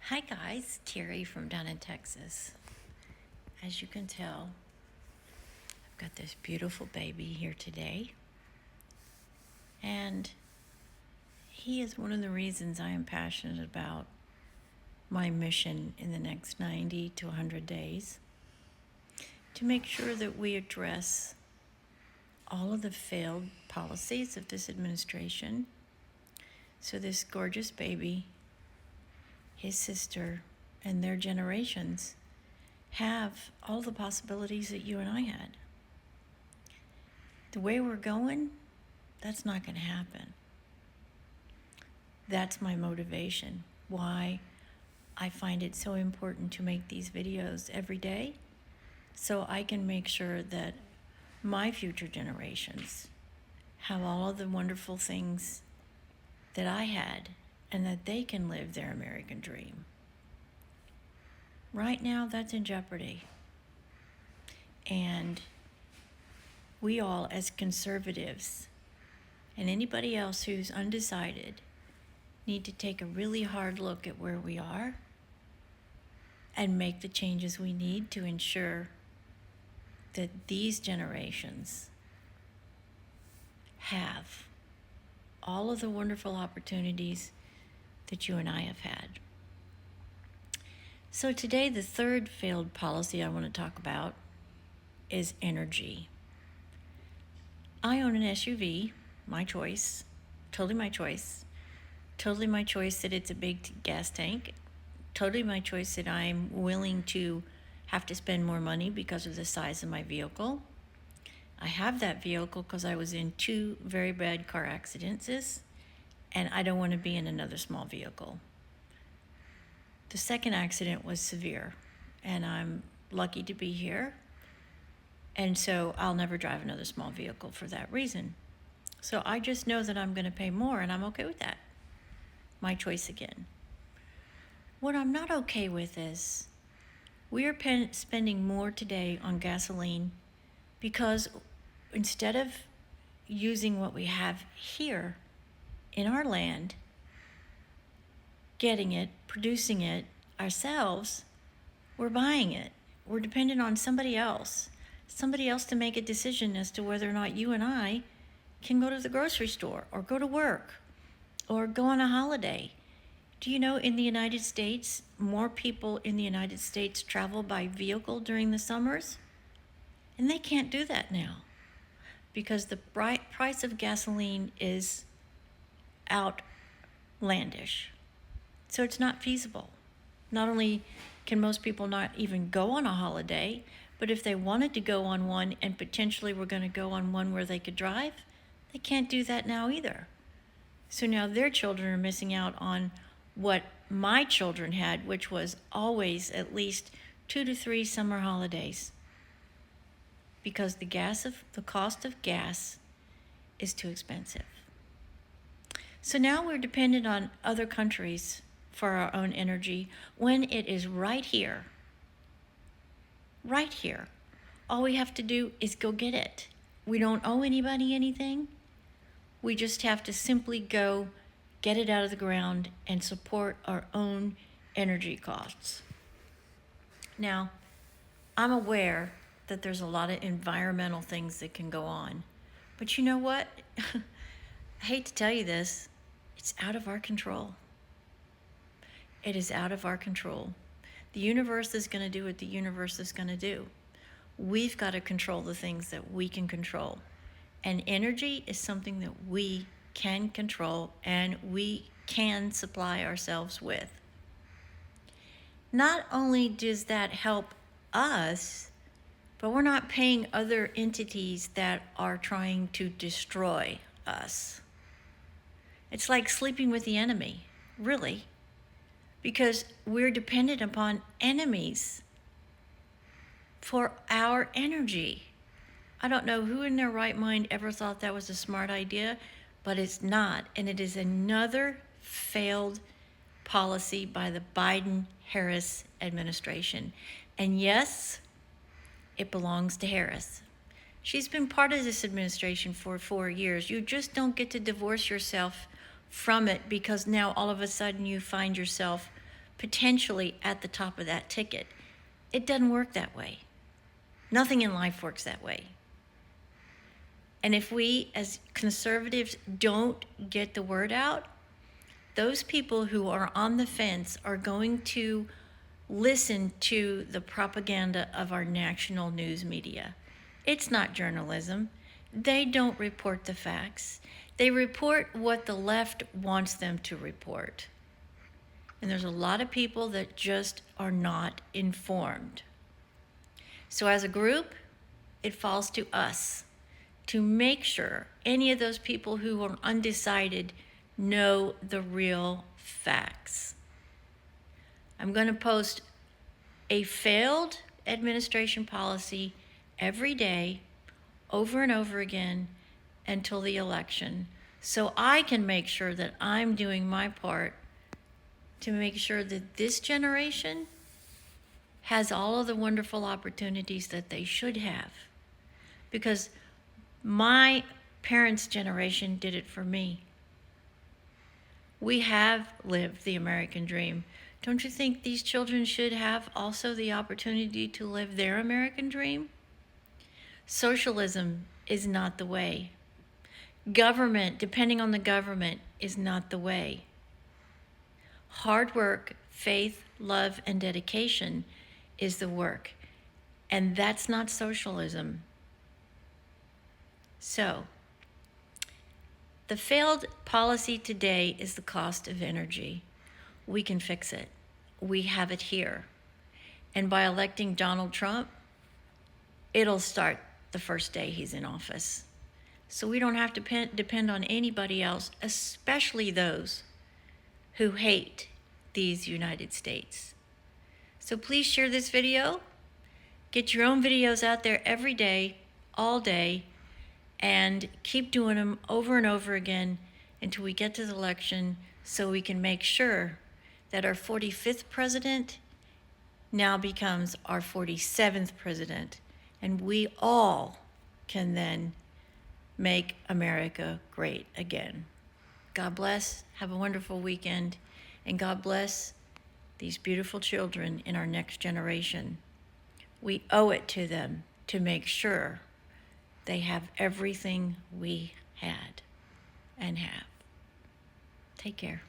Hi guys, Terry from down in Texas. As you can tell, I've got this beautiful baby here today. And he is one of the reasons I am passionate about my mission in the next 90 to 100 days to make sure that we address all of the failed policies of this administration so this gorgeous baby, his sister, and their generations have all the possibilities that you and I had. The way we're going, that's not going to happen. That's my motivation, why I find it so important to make these videos every day so I can make sure that my future generations have all of the wonderful things that I had and that they can live their American dream. Right now, that's in jeopardy. And we all, as conservatives, and anybody else who's undecided, need to take a really hard look at where we are and make the changes we need to ensure that these generations have all of the wonderful opportunities that you and I have had. So today, the third failed policy I want to talk about is energy. I own an SUV, my choice, totally my choice. Totally my choice that it's a big gas tank. Totally my choice that I'm willing to have to spend more money because of the size of my vehicle. I have that vehicle because I was in 2 very bad car accidents, and I don't want to be in another small vehicle. The second accident was severe, and I'm lucky to be here. And so I'll never drive another small vehicle for that reason. So I just know that I'm going to pay more, and I'm okay with that. My choice again. What I'm not okay with is we are spending more today on gasoline because instead of using what we have here in our land, getting it, producing it ourselves, we're buying it. We're dependent on somebody else to make a decision as to whether or not you and I can go to the grocery store or go to work or go on a holiday. Do you know in the United States, more people in the United States travel by vehicle during the summers? And they can't do that now because the price of gasoline is outlandish. So it's not feasible. Not only can most people not even go on a holiday, but if they wanted to go on one and potentially were going to go on one where they could drive, they can't do that now either. So now their children are missing out on what my children had, which was always at least 2 to 3 summer holidays, because the cost of gas is too expensive. So now we're dependent on other countries for our own energy when it is right here. Right here. All we have to do is go get it. We don't owe anybody anything. We just have to simply go get it out of the ground and support our own energy costs. Now, I'm aware that there's a lot of environmental things that can go on. But you know what? I hate to tell you this, it's out of our control. It is out of our control. The universe is going to do what the universe is going to do. We've got to control the things that we can control. And energy is something that we can control and we can supply ourselves with. Not only does that help us, but we're not paying other entities that are trying to destroy us. It's like sleeping with the enemy, really, because we're dependent upon enemies for our energy. I don't know who in their right mind ever thought that was a smart idea, but it's not. And it is another failed policy by the Biden-Harris administration. And yes, it belongs to Harris. She's been part of this administration for 4 years. You just don't get to divorce yourself from it because now all of a sudden you find yourself potentially at the top of that ticket. It doesn't work that way. Nothing in life works that way. And if we as conservatives don't get the word out, those people who are on the fence are going to listen to the propaganda of our national news media. It's not journalism. They don't report the facts. They report what the left wants them to report. And there's a lot of people that just are not informed. So as a group, it falls to us to make sure any of those people who are undecided know the real facts. I'm going to post a failed administration policy every day, over and over again, until the election, so I can make sure that I'm doing my part to make sure that this generation has all of the wonderful opportunities that they should have. Because my parents' generation did it for me. We have lived the American dream. Don't you think these children should have also the opportunity to live their American dream? Socialism is not the way. Government, depending on the government, is not the way. Hard work, faith, love, and dedication is the work. And that's not socialism. So, the failed policy today is the cost of energy. We can fix it. We have it here. And by electing Donald Trump, it'll start the first day he's in office. So we don't have to depend on anybody else, especially those who hate these United States. So please share this video. Get your own videos out there every day, all day, and keep doing them over and over again until we get to the election, so we can make sure that our 45th president now becomes our 47th president, and we all can then make America great again. God bless. Have a wonderful weekend, and God bless these beautiful children in our next generation. We owe it to them to make sure they have everything we had and have. Take care.